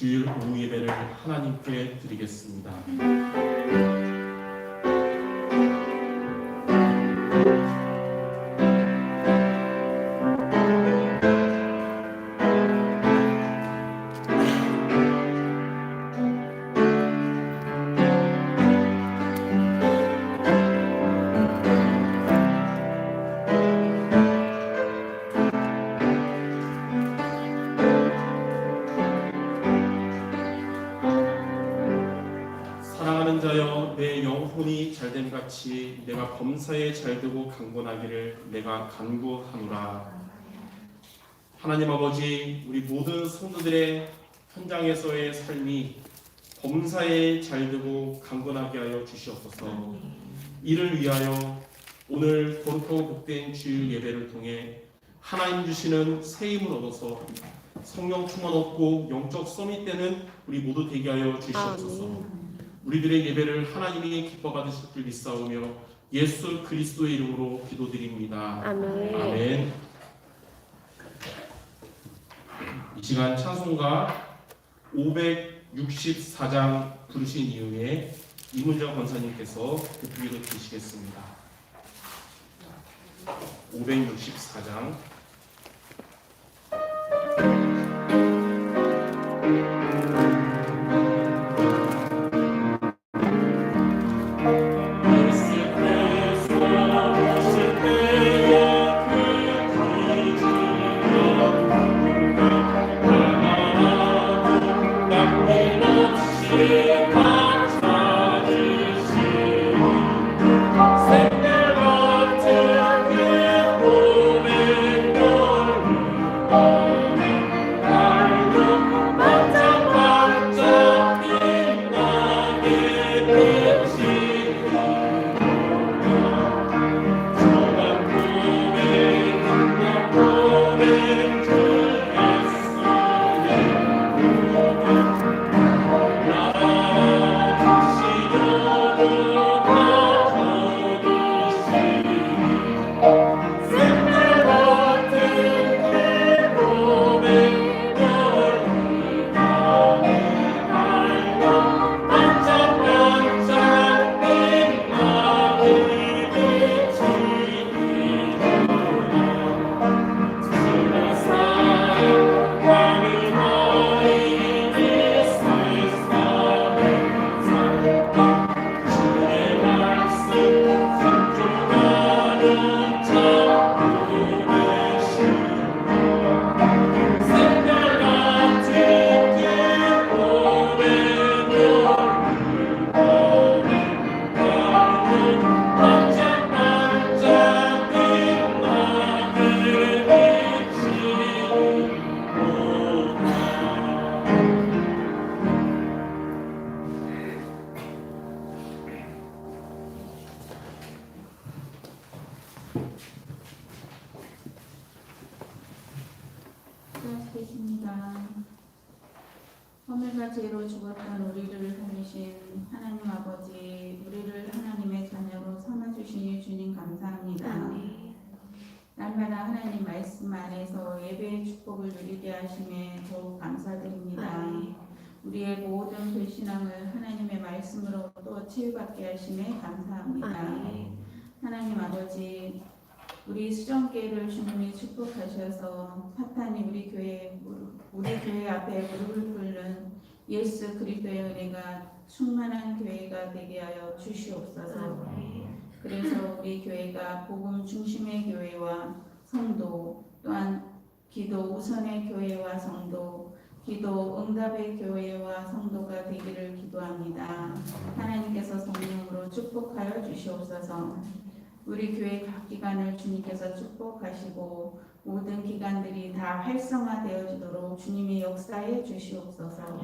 주일 오후 예배를 하나님께 드리겠습니다. 사랑하는 자여, 내 영혼이 잘됨 같이 내가 범사에 잘되고 강건하기를 내가 간구하노라. 하나님 아버지, 우리 모든 성도들의 현장에서의 삶이 범사에 잘되고 강건하게 하여 주시옵소서. 이를 위하여 오늘 거룩하고 복된 주일 예배를 통해 하나님 주시는 새 힘을 얻어서 성령 충만 얻고 영적 서밋 때는 우리 모두 되게 하여 주시옵소서. 우리들의 예배를 하나님이 기뻐 받으실 줄 믿사오며 예수 그리스도의 이름으로 기도드립니다. 아멘. 아멘. 이 시간 찬송가 564장 부르신 이후에 이문정 권사님께서 교통기도 드리시겠습니다. 564장 시작하겠습니다. 허물과 죄로 죽었던 우리를 살리신 하나님 아버지, 우리를 하나님의 자녀로 삼아주시니 주님 감사합니다. 날마다 하나님 말씀 안에서 예배의 축복을 누리게 하심에 더욱 감사드립니다. 우리의 모든 불신앙을 하나님의 말씀으로 또 치유받게 하심에 감사합니다. 하나님 아버지, 우리 수정교회를 주님이 축복하셔서 파탄이 우리 교회 앞에 무릎을 꿇는 예수 그리스도의 은혜가 충만한 교회가 되게 하여 주시옵소서. 그래서 우리 교회가 복음 중심의 교회와 성도, 또한 기도 우선의 교회와 성도, 기도 응답의 교회와 성도가 되기를 기도합니다. 하나님께서 성령으로 축복하여 주시옵소서. 우리 교회 각 기관을 주님께서 축복하시고 모든 기관들이 다 활성화되어지도록 주님이 역사해 주시옵소서.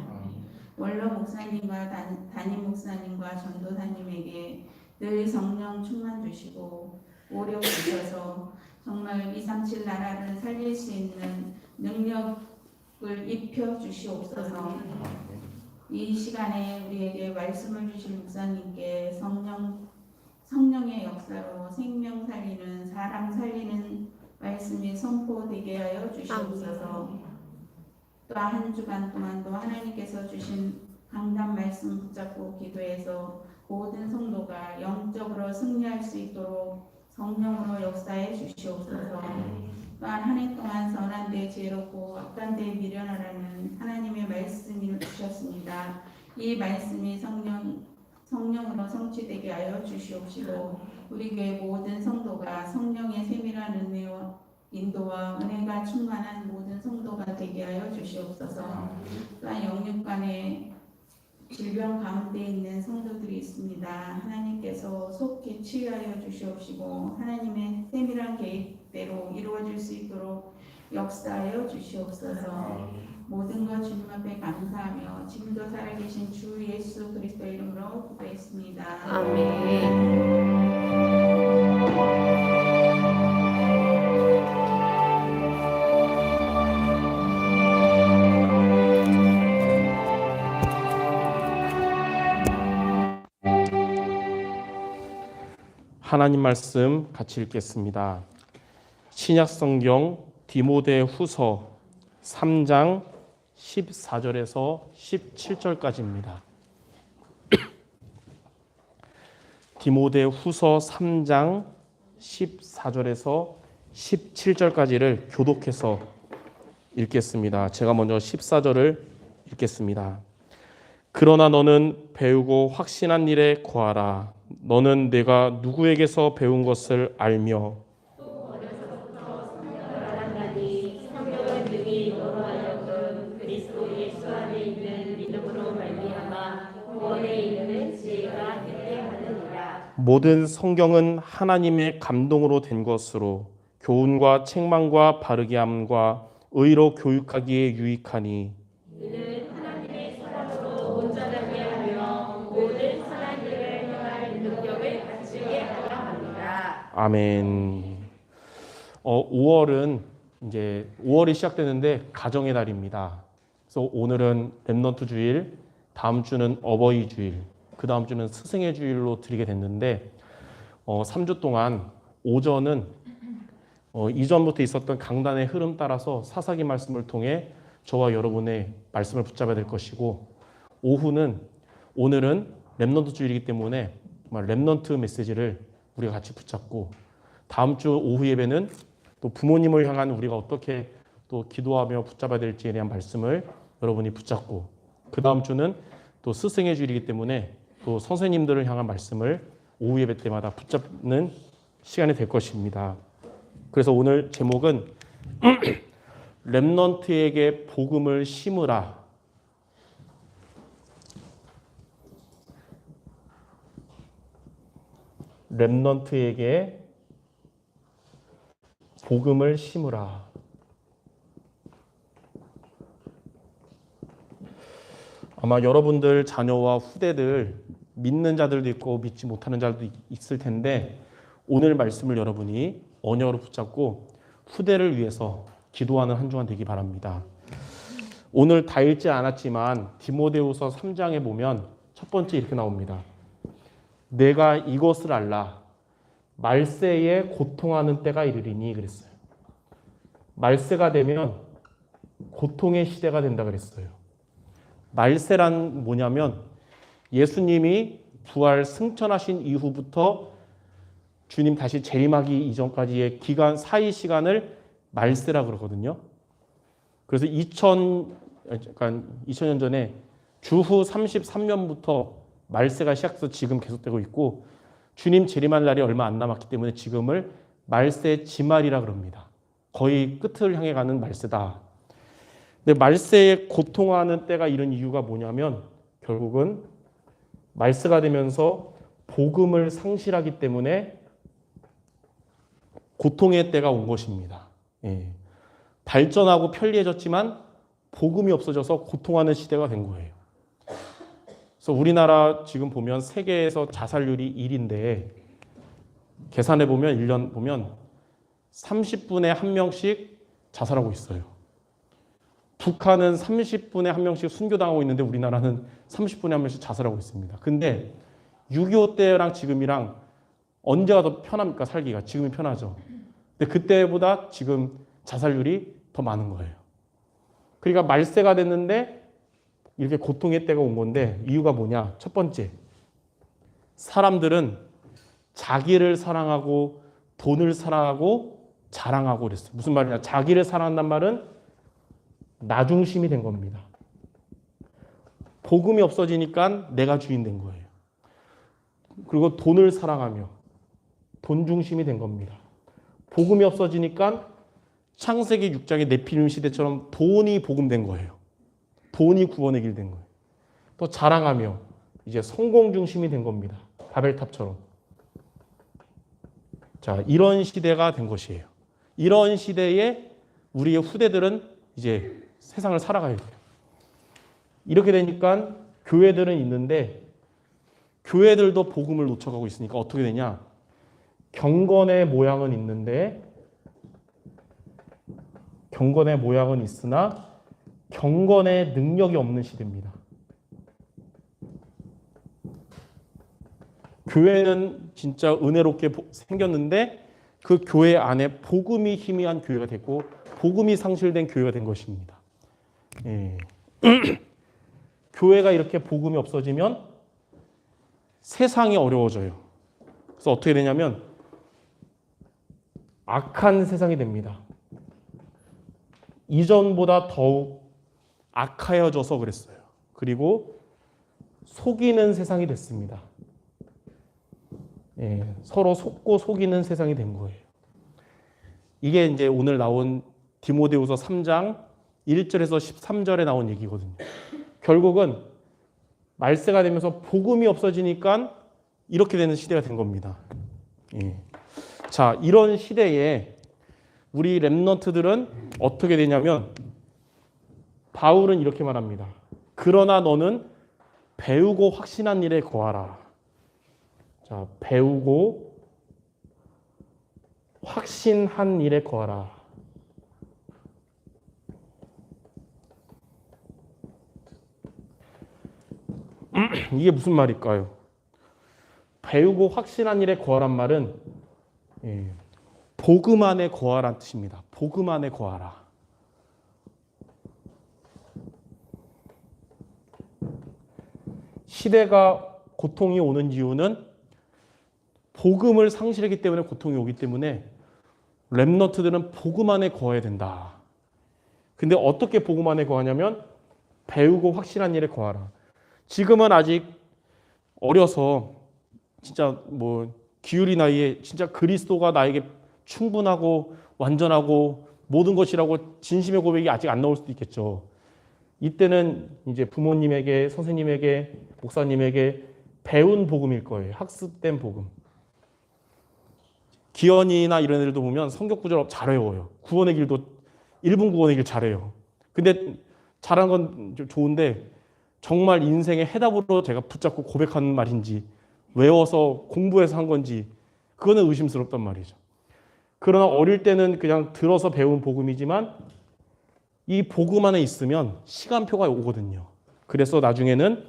원로 목사님과 담임 목사님과 전도사님에게 늘 성령 충만 주시고 오력 주셔서 정말 237 나라를 살릴 수 있는 능력을 입혀 주시옵소서. 이 시간에 우리에게 말씀을 주실 목사님께 성령의 역사로 생명 살리는, 사람 살리는 말씀이 선포되게 하여 주시옵소서. 또 한 주간 동안도 하나님께서 주신 강단 말씀 붙잡고 기도해서 모든 성도가 영적으로 승리할 수 있도록 성령으로 역사해 주시옵소서. 또한 한 해 동안 선한 데 지혜롭고 악한 데 미련하라는 하나님의 말씀을 주셨습니다. 이 말씀이 성령으로 성취되게 하여 주시옵시고 우리 교회 모든 성도가 성령의 세밀한 은혜와 인도와 은혜가 충만한 모든 성도가 되게 하여 주시옵소서. 또한 영육 간에 질병 가운데 있는 성도들이 있습니다. 하나님께서 속히 치유하여 주시옵시고 하나님의 세밀한 계획대로 이루어질 수 있도록 역사하여 주시옵소서. 모든 것 주님 앞에 감사하며 지금도 살아계신 주 예수 그리스도 이름으로 기도했습니다. 아멘. 하나님 말씀 같이 읽겠습니다. 신약 성경 디모데 후서 3장 14절에서 17절까지입니다. 디모데 후서 3장 14절에서 17절까지를 교독해서 읽겠습니다. 제가 먼저 14절을 읽겠습니다. 그러나 너는 배우고 확신한 일에 거하라. 너는 내가 누구에게서 배운 것을 알며 성경을 능히 너로 하여금 그리스도 예수 안에 있는 믿음으로 말미암아 구원에 이르는 지혜가 있게 하느니라. 모든 성경은 하나님의 감동으로 된 것으로 교훈과 책망과 바르게 함과 의로 교육하기에 유익하니 이는 하나님의 사랑으로 온전하게 하며 모든 선한 일을 행할 능력을 갖추게 하려 합니다. 아멘. 5월은 이제 5월이 시작되는데 가정의 달입니다. 그래서 오늘은 렘넌트 주일, 다음 주는 어버이 주일, 그 다음 주는 스승의 주일로 드리게 됐는데 3주 동안 오전은 이전부터 있었던 강단의 흐름 따라서 사사기 말씀을 통해 저와 여러분의 말씀을 붙잡아야 될 것이고 오늘은 렘넌트 주일이기 때문에 정말 렘넌트 메시지를 우리가 같이 붙잡고 다음 주 오후 예배는 또 부모님을 향한 우리가 어떻게 또 기도하며 붙잡아야 될지에 대한 말씀을 여러분이 붙잡고 그 다음 주는 또 스승의 주일이기 때문에 또 선생님들을 향한 말씀을 오후 예배 때마다 붙잡는 시간이 될 것입니다. 그래서 오늘 제목은 렘넌트에게 복음을 심으라. 렘넌트에게 복음을 심으라. 아마 여러분들 자녀와 후대들 믿는 자들도 있고 믿지 못하는 자들도 있을 텐데 오늘 말씀을 여러분이 언어로 붙잡고 후대를 위해서 기도하는 한 주간 되기 바랍니다. 오늘 다 읽지 않았지만 디모데후서 3장에 보면 첫 번째 이렇게 나옵니다. 내가 이것을 알라. 말세에 고통하는 때가 이르리니 그랬어요. 말세가 되면 고통의 시대가 된다 그랬어요. 말세란 뭐냐면 예수님이 부활 승천하신 이후부터 주님 다시 재림하기 이전까지의 기간 사이 시간을 말세라 그러거든요. 그래서 2000년 전에 주후 33년부터 말세가 시작해서 지금 계속되고 있고 주님 재림할 날이 얼마 안 남았기 때문에 지금을 말세 지말이라 그럽니다. 거의 끝을 향해 가는 말세다. 근데 말세에 고통하는 때가 이런 이유가 뭐냐면 결국은 말세가 되면서 복음을 상실하기 때문에 고통의 때가 온 것입니다. 예. 발전하고 편리해졌지만 복음이 없어져서 고통하는 시대가 된 거예요. 그래서 우리나라 지금 보면 세계에서 자살률이 1인데 계산해 보면 1년 보면 30분에 1명씩 자살하고 있어요. 북한은 30분에 1명씩 순교당하고 있는데 우리나라는 30분에 1명씩 자살하고 있습니다. 근데 6.25 때랑 지금이랑 언제가 더 편합니까? 살기가. 지금이 편하죠. 근데 그때보다 지금 자살률이 더 많은 거예요. 그러니까 말세가 됐는데 이렇게 고통의 때가 온 건데 이유가 뭐냐? 첫 번째, 사람들은 자기를 사랑하고 돈을 사랑하고 자랑하고 그랬어요. 무슨 말이냐? 자기를 사랑한다는 말은 나 중심이 된 겁니다. 복음이 없어지니까 내가 주인 된 거예요. 그리고 돈을 사랑하며 돈 중심이 된 겁니다. 복음이 없어지니까 창세기 6장의 네피림 시대처럼 돈이 복음된 거예요. 돈이 구원의 길 된 거예요. 또 자랑하며 이제 성공 중심이 된 겁니다. 바벨탑처럼. 자, 이런 시대가 된 것이에요. 이런 시대에 우리의 후대들은 이제 세상을 살아가야 돼요. 이렇게 되니까 교회들은 있는데 교회들도 복음을 놓쳐가고 있으니까 어떻게 되냐? 경건의 모양은 있는데 경건의 모양은 있으나 경건의 능력이 없는 시대입니다. 교회는 진짜 은혜롭게 생겼는데 그 교회 안에 복음이 희미한 교회가 됐고 복음이 상실된 교회가 된 것입니다. 예. 교회가 이렇게 복음이 없어지면 세상이 어려워져요. 그래서 어떻게 되냐면 악한 세상이 됩니다. 이전보다 더욱 악하여져서 그랬어요. 그리고 속이는 세상이 됐습니다. 예, 서로 속고 속이는 세상이 된 거예요. 이게 이제 오늘 나온 디모데후서 3장 1절에서 13절에 나온 얘기거든요. 결국은 말세가 되면서 복음이 없어지니까 이렇게 되는 시대가 된 겁니다. 예. 자, 이런 시대에 우리 렘넌트들은 어떻게 되냐면 바울은 이렇게 말합니다. 그러나 너는 배우고 확신한 일에 거하라. 자, 배우고 확신한 일에 거하라. 이게 무슨 말일까요? 배우고 확신한 일에 거하란 말은 복음 안에 거하란 뜻입니다. 복음 안에 거하라. 시대가 고통이 오는 이유는 복음을 상실했기 때문에 고통이 오기 때문에 렘넌트들은 복음 안에 거해야 된다. 근데 어떻게 복음 안에 거하냐면 배우고 확신한 일에 거하라. 지금은 아직 어려서 진짜 뭐 기울이 나이에 진짜 그리스도가 나에게 충분하고 완전하고 모든 것이라고 진심의 고백이 아직 안 나올 수도 있겠죠. 이때는 이제 부모님에게, 선생님에게, 목사님에게 배운 복음일 거예요. 학습된 복음. 기현이나 이런 애들도 보면 성경 구절 잘 외워요. 구원의 길도 1분 구원의 길 잘해요. 근데 잘하는 건 좀 좋은데 정말 인생의 해답으로 제가 붙잡고 고백하는 말인지 외워서 공부해서 한 건지 그거는 의심스럽단 말이죠. 그러나 어릴 때는 그냥 들어서 배운 복음이지만 이 복음 안에 있으면 시간표가 오거든요. 그래서 나중에는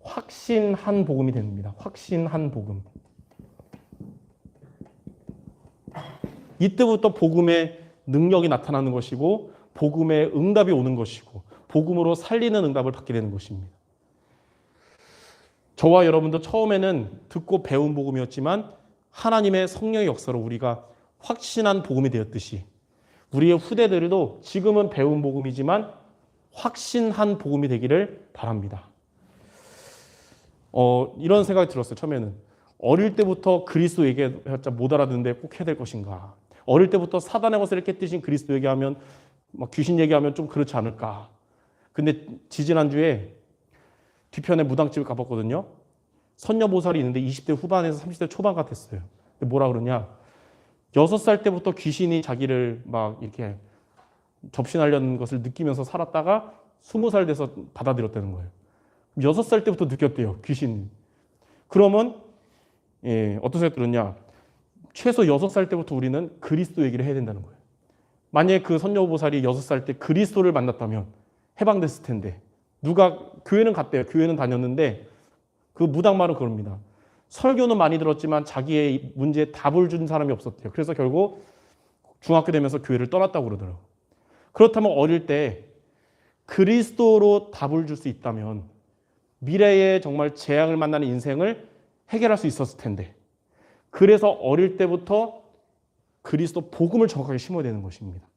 확신한 복음이 됩니다. 확신한 복음. 이때부터 복음의 능력이 나타나는 것이고 복음의 응답이 오는 것이고 복음으로 살리는 응답을 받게 되는 것입니다. 저와 여러분도 처음에는 듣고 배운 복음이었지만 하나님의 성령의 역사로 우리가 확신한 복음이 되었듯이 우리의 후대들도 지금은 배운 복음이지만 확신한 복음이 되기를 바랍니다. 이런 생각이 들었어요. 처음에는 어릴 때부터 그리스도 얘기해봤자 못 알아듣는데 꼭 해야 될 것인가. 어릴 때부터 사단의 것을 이렇게 뜻인 그리스도 얘기하면 막 귀신 얘기하면 좀 그렇지 않을까. 근데 지지난주에 뒤편에 무당집을 가봤거든요. 선녀보살이 있는데 20대 후반에서 30대 초반 같았어요. 근데 뭐라 그러냐. 6살 때부터 귀신이 자기를 막 이렇게 접신하려는 것을 느끼면서 살았다가 20살 돼서 받아들였다는 거예요. 6살 때부터 느꼈대요. 귀신. 그러면 어떤 생각 들었냐. 최소 6살 때부터 우리는 그리스도 얘기를 해야 된다는 거예요. 만약에 그 선녀보살이 6살 때 그리스도를 만났다면 해방됐을 텐데 누가 교회는 갔대요. 교회는 다녔는데 그 무당말은 그럽니다. 설교는 많이 들었지만 자기의 문제에 답을 준 사람이 없었대요. 그래서 결국 중학교 되면서 교회를 떠났다고 그러더라고요. 그렇다면 어릴 때 그리스도로 답을 줄 수 있다면 미래에 정말 재앙을 만나는 인생을 해결할 수 있었을 텐데, 그래서 어릴 때부터 그리스도 복음을 정확하게 심어야 되는 것입니다.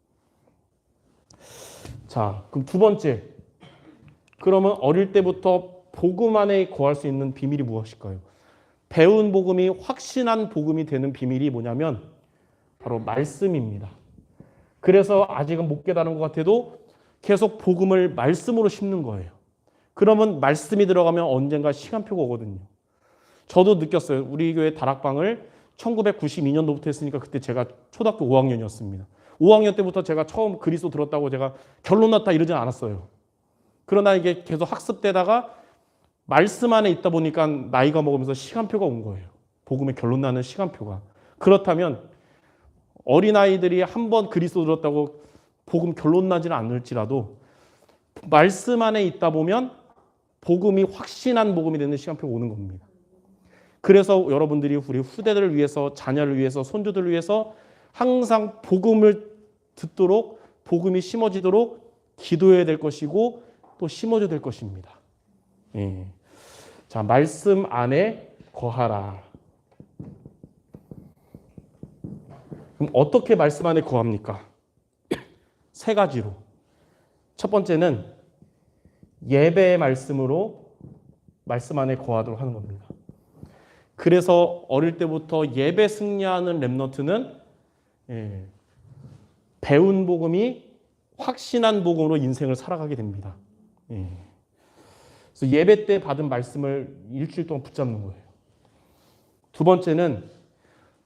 자, 그럼 두 번째, 그러면 어릴 때부터 복음 안에 거할 수 있는 비밀이 무엇일까요? 배운 복음이 확신한 복음이 되는 비밀이 뭐냐면 바로 말씀입니다. 그래서 아직은 못 깨달은 것 같아도 계속 복음을 말씀으로 심는 거예요. 그러면 말씀이 들어가면 언젠가 시간표가 오거든요. 저도 느꼈어요. 우리 교회 다락방을 1992년도부터 했으니까 그때 제가 초등학교 5학년이었습니다. 5학년 때부터 제가 처음 그리스도 들었다고 제가 결론 났다 이러진 않았어요. 그러나 이게 계속 학습되다가 말씀 안에 있다 보니까 나이가 먹으면서 시간표가 온 거예요. 복음의 결론 나는 시간표가. 그렇다면 어린아이들이 한 번 그리스도 들었다고 복음 결론 나지는 않을지라도 말씀 안에 있다 보면 복음이 확신한 복음이 되는 시간표가 오는 겁니다. 그래서 여러분들이 우리 후대들을 위해서, 자녀를 위해서, 손주들을 위해서 항상 복음을 듣도록, 복음이 심어지도록 기도해야 될 것이고 또 심어줘야 될 것입니다. 예. 자, 말씀 안에 거하라. 그럼 어떻게 말씀 안에 거합니까? 세 가지로. 첫 번째는 예배의 말씀으로 말씀 안에 거하도록 하는 겁니다. 그래서 어릴 때부터 예배 승리하는 렘넌트는 배운 복음이 확신한 복음으로 인생을 살아가게 됩니다. 그래서 예배 때 받은 말씀을 일주일 동안 붙잡는 거예요. 두 번째는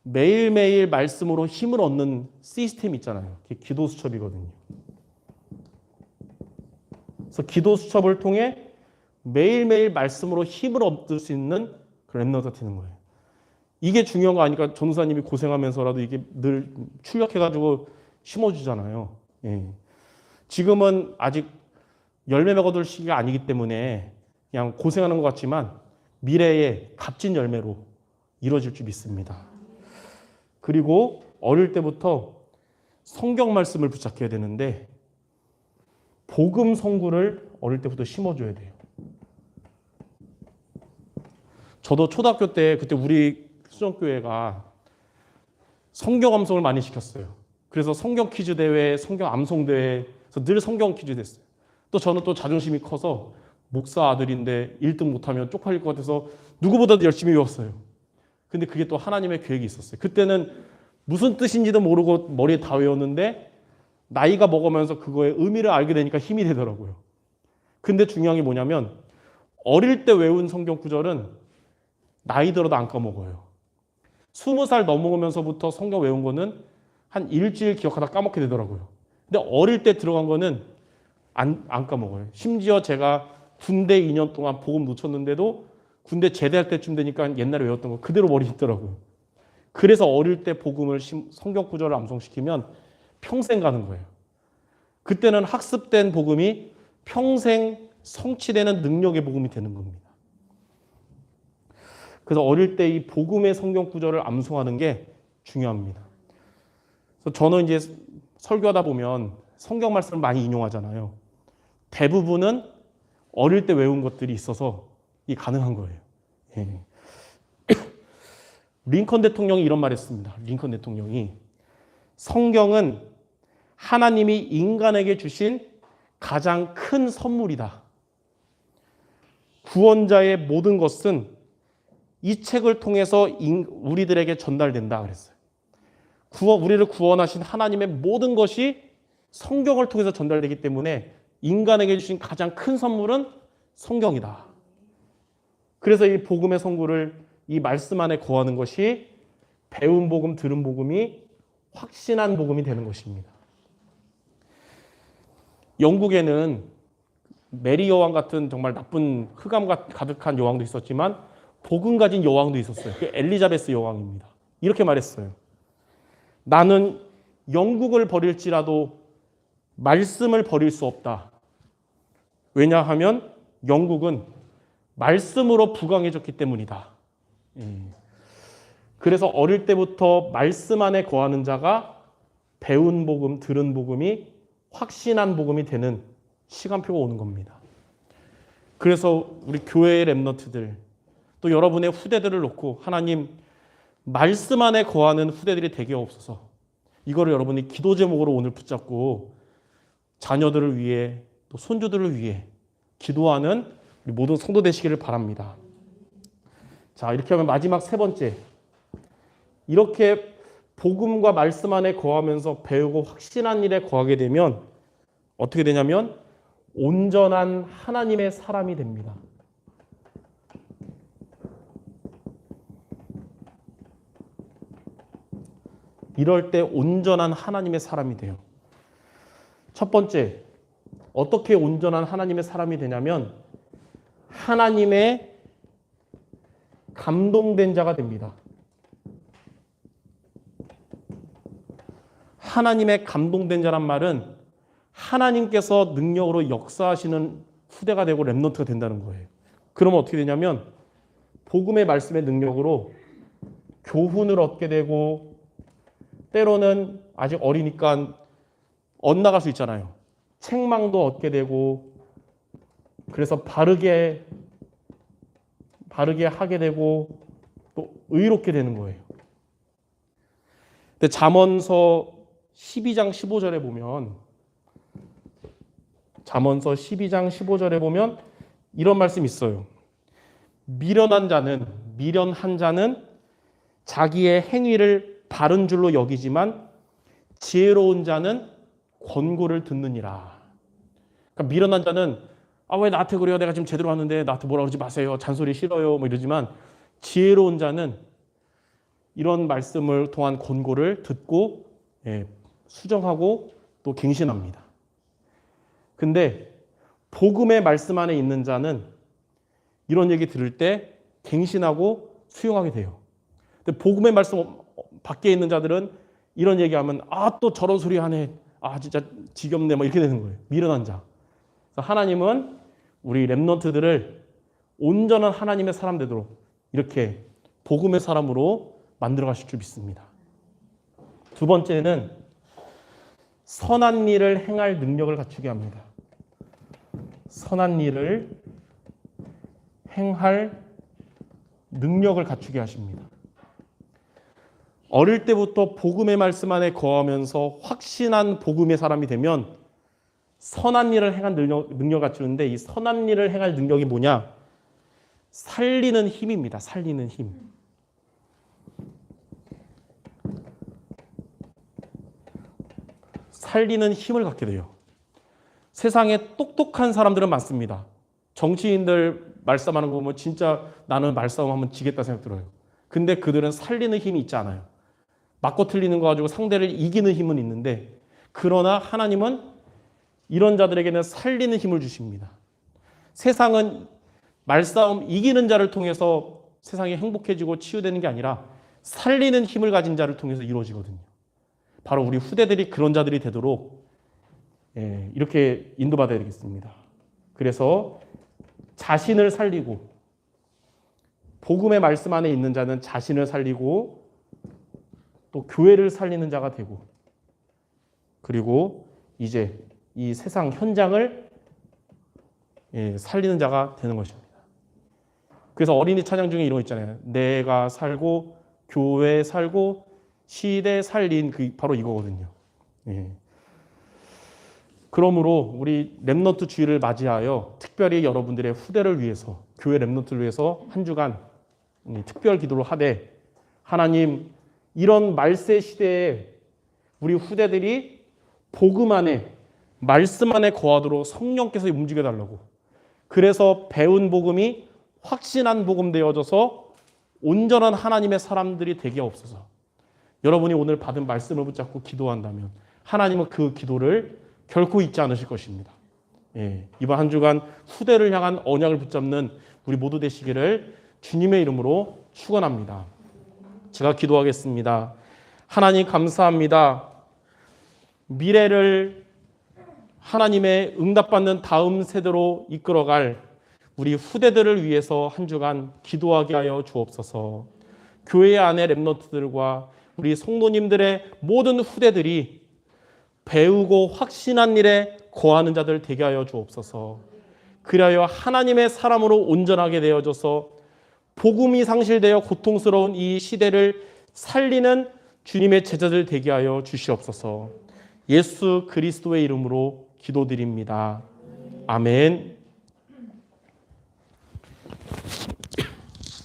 매일매일 말씀으로 힘을 얻는 시스템 있잖아요. 그게 기도 수첩이거든요. 그래서 기도 수첩을 통해 매일매일 말씀으로 힘을 얻을 수 있는 그런 렘넌트가 되는 거예요. 이게 중요한 거 아니까 전도사님이 고생하면서라도 이게 늘 출력해가지고 심어주잖아요. 예. 지금은 아직 열매 먹어둘 시기가 아니기 때문에 그냥 고생하는 것 같지만 미래에 값진 열매로 이루어질 줄 믿습니다. 그리고 어릴 때부터 성경 말씀을 붙잡혀야 되는데 복음 성구를 어릴 때부터 심어줘야 돼요. 저도 초등학교 때 그때 우리 수정교회가 성경 암송을 많이 시켰어요. 그래서 성경 퀴즈 대회, 성경 암송 대회에서 늘 성경 퀴즈 됐어요. 또 저는 또 자존심이 커서 목사 아들인데 1등 못하면 쪽팔릴 것 같아서 누구보다도 열심히 외웠어요. 근데 그게 또 하나님의 계획이 있었어요. 그때는 무슨 뜻인지도 모르고 머리에 다 외웠는데 나이가 먹으면서 그거의 의미를 알게 되니까 힘이 되더라고요. 근데 중요한 게 뭐냐면 어릴 때 외운 성경 구절은 나이 들어도 안 까먹어요. 20살 넘어오면서부터 성경 외운 거는 한 일주일 기억하다 까먹게 되더라고요. 근데 어릴 때 들어간 거는 안 까먹어요. 심지어 제가 군대 2년 동안 복음 놓쳤는데도 군대 제대할 때쯤 되니까 옛날에 외웠던 거 그대로 머리에 있더라고요. 그래서 어릴 때 복음을 성경 구절을 암송시키면 평생 가는 거예요. 그때는 학습된 복음이 평생 성취되는 능력의 복음이 되는 겁니다. 그래서 어릴 때 이 복음의 성경 구절을 암송하는 게 중요합니다. 그래서 저는 이제 설교하다 보면 성경 말씀을 많이 인용하잖아요. 대부분은 어릴 때 외운 것들이 있어서 이 가능한 거예요. 예. 링컨 대통령이 이런 말 했습니다. 링컨 대통령이 성경은 하나님이 인간에게 주신 가장 큰 선물이다. 구원자의 모든 것은 이 책을 통해서 우리들에게 전달된다 그랬어요. 우리를 구원하신 하나님의 모든 것이 성경을 통해서 전달되기 때문에 인간에게 주신 가장 큰 선물은 성경이다. 그래서 이 복음의 선구를 이 말씀 안에 거하는 것이 배운 복음, 들은 복음이 확신한 복음이 되는 것입니다. 영국에는 메리 여왕 같은 정말 나쁜 흑암 가득한 여왕도 있었지만 복음 가진 여왕도 있었어요. 그 엘리자베스 여왕입니다. 이렇게 말했어요. 나는 영국을 버릴지라도 말씀을 버릴 수 없다. 왜냐하면 영국은 말씀으로 부강해졌기 때문이다. 그래서 어릴 때부터 말씀 안에 거하는 자가 배운 복음, 들은 복음이 확신한 복음이 되는 시간표가 오는 겁니다. 그래서 우리 교회의 렘넌트들 또 여러분의 후대들을 놓고 하나님 말씀 안에 거하는 후대들이 되게 없어서 이거를 여러분이 기도 제목으로 오늘 붙잡고 자녀들을 위해 또 손주들을 위해 기도하는 우리 모든 성도 되시기를 바랍니다. 자, 이렇게 하면 마지막 세 번째, 이렇게 복음과 말씀 안에 거하면서 배우고 확신한 일에 거하게 되면 어떻게 되냐면 온전한 하나님의 사람이 됩니다. 이럴 때 온전한 하나님의 사람이 돼요. 첫 번째, 어떻게 온전한 하나님의 사람이 되냐면 하나님의 감동된 자가 됩니다. 하나님의 감동된 자란 말은 하나님께서 능력으로 역사하시는 후대가 되고 렘넌트가 된다는 거예요. 그러면 어떻게 되냐면 복음의 말씀의 능력으로 교훈을 얻게 되고 때로는 아직 어리니까 엇나갈 수 있잖아요. 책망도 얻게 되고 그래서 바르게 하게 되고 또 의롭게 되는 거예요. 근데 잠언서 12장 15절에 보면 잠언서 12장 15절에 보면 이런 말씀이 있어요. 미련한 자는 자기의 행위를 바른 줄로 여기지만 지혜로운 자는 권고를 듣느니라. 그러니까 미련한 자는 왜 나한테 그래요? 내가 지금 제대로 하는데 나한테 뭐라 그러지 마세요. 잔소리 싫어요. 뭐 이러지만 지혜로운 자는 이런 말씀을 통한 권고를 듣고 수정하고 또 갱신합니다. 근데 복음의 말씀 안에 있는 자는 이런 얘기 들을 때 갱신하고 수용하게 돼요. 근데 복음의 말씀 밖에 있는 자들은 이런 얘기하면 또 저런 소리 하네. 진짜 지겹네. 뭐 이렇게 되는 거예요. 미련한 자. 그래서 하나님은 우리 렘넌트들을 온전한 하나님의 사람 되도록 이렇게 복음의 사람으로 만들어 가실 줄 믿습니다. 두 번째는 선한 일을 행할 능력을 갖추게 합니다. 선한 일을 행할 능력을 갖추게 하십니다. 어릴 때부터 복음의 말씀 안에 거하면서 확신한 복음의 사람이 되면 선한 일을 행할 능력 갖추는데 이 선한 일을 행할 능력이 뭐냐? 살리는 힘입니다. 살리는 힘. 살리는 힘을 갖게 돼요. 세상에 똑똑한 사람들은 많습니다. 정치인들 말싸움하는 거 보면 진짜 나는 말싸움하면 지겠다 생각 들어요. 근데 그들은 살리는 힘이 있지 않아요. 맞고 틀리는 거 가지고 상대를 이기는 힘은 있는데 그러나 하나님은 이런 자들에게는 살리는 힘을 주십니다. 세상은 말싸움 이기는 자를 통해서 세상이 행복해지고 치유되는 게 아니라 살리는 힘을 가진 자를 통해서 이루어지거든요. 바로 우리 후대들이 그런 자들이 되도록 이렇게 인도받아야 되겠습니다. 그래서 자신을 살리고 복음의 말씀 안에 있는 자는 자신을 살리고 또 교회를 살리는 자가 되고 그리고 이제 이 세상 현장을 살리는 자가 되는 것입니다. 그래서 어린이 찬양 중에 이런 거 있잖아요. 내가 살고 교회 살고 시대 살린 바로 이거거든요. 그러므로 우리 렘넌트 주일을 맞이하여 특별히 여러분들의 후대를 위해서 교회 렘넌트를 위해서 한 주간 특별 기도를 하되 하나님 이런 말세 시대에 우리 후대들이 복음 안에 말씀 안에 거하도록 성령께서 움직여 달라고 그래서 배운 복음이 확신한 복음 되어져서 온전한 하나님의 사람들이 되게 없어서 여러분이 오늘 받은 말씀을 붙잡고 기도한다면 하나님은 그 기도를 결코 잊지 않으실 것입니다. 이번 한 주간 후대를 향한 언약을 붙잡는 우리 모두 되시기를 주님의 이름으로 축원합니다. 제가 기도하겠습니다. 하나님 감사합니다. 미래를 하나님의 응답받는 다음 세대로 이끌어갈 우리 후대들을 위해서 한 주간 기도하게 하여 주옵소서. 교회 안의 렘넌트들과 우리 성도님들의 모든 후대들이 배우고 확신한 일에 거하는 자들 되게 하여 주옵소서. 그리하여 하나님의 사람으로 온전하게 되어져서 복음이 상실되어 고통스러운 이 시대를 살리는 주님의 제자들 되게 하여 주시옵소서. 예수 그리스도의 이름으로 기도드립니다. 아멘.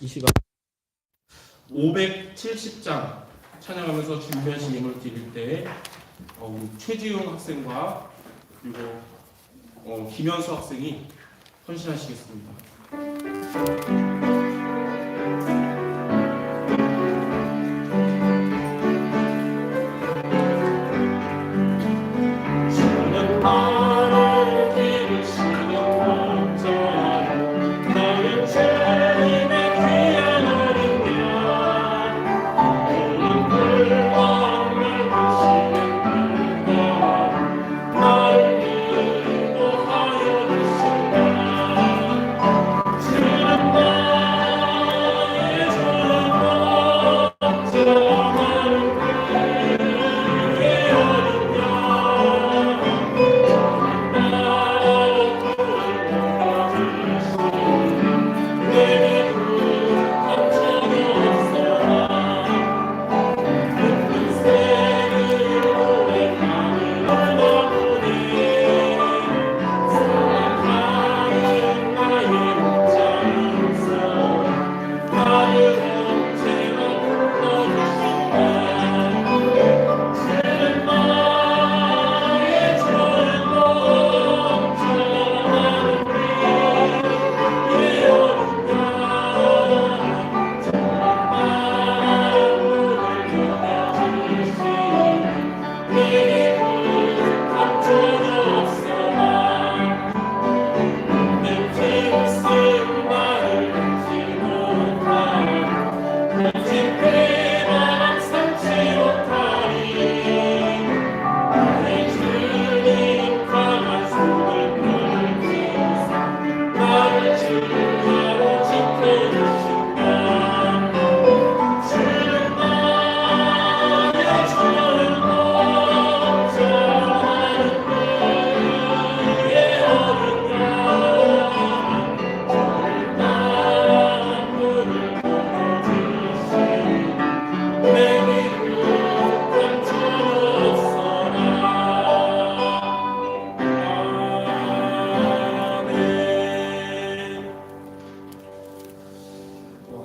이 시간 570장 찬양하면서 준비하신 예물 드릴 때 최지용 학생과 그리고 김현수 학생이 헌신하시겠습니다.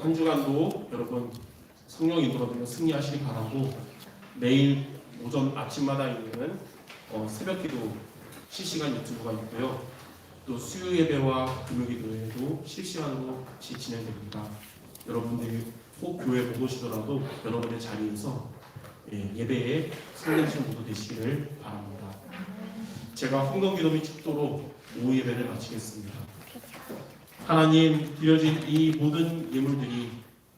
한 주간도 여러분 성령 인도로 승리하시기 바라고, 내일 오전 아침마다 있는 새벽기도 실시간 유튜브가 있고요. 또 수요 예배와 금요 기도회도 실시간으로 같이 진행됩니다. 여러분들이 꼭 교회 못 오시더라도 여러분의 자리에서 예배에 성령신 모두 되시기를 바랍니다. 제가 홍동기도 및 축도로 오후 예배를 마치겠습니다. 하나님, 드려진 이 모든 예물들이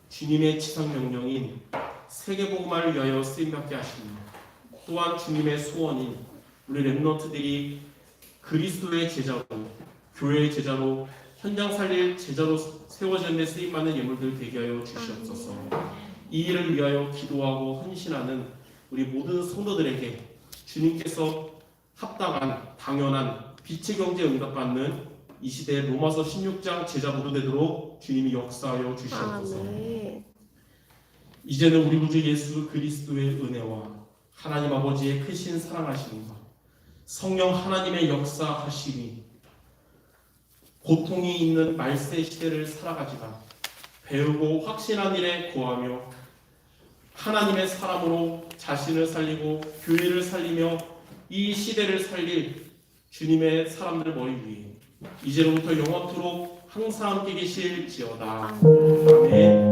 주님의 지상 명령인 세계복음화를 위하여 쓰임받게 하시며, 또한 주님의 소원인 우리 렘넌트들이 그리스도의 제자로, 교회의 제자로, 현장 살릴 제자로 세워지는 데 쓰임받는 예물들 되게 하여 주시옵소서. 이 일을 위하여 기도하고 헌신하는 우리 모든 성도들에게 주님께서 합당한 당연한 빛의 경제 응답받는 이 시대 로마서 16장 제자 모두 되도록 주님이 역사하여 주시옵소서. 이제는 우리 구주 예수 그리스도의 은혜와 하나님 아버지의 크신 사랑하심과 성령 하나님의 역사하심이 고통이 있는 말세 시대를 살아가지만 배우고 확신한 일에 거하며 하나님의 사람으로 자신을 살리고 교회를 살리며 이 시대를 살릴 주님의 사람들 머리 위에 이제로부터 영원토록 항상 함께 계실지어다. 아멘.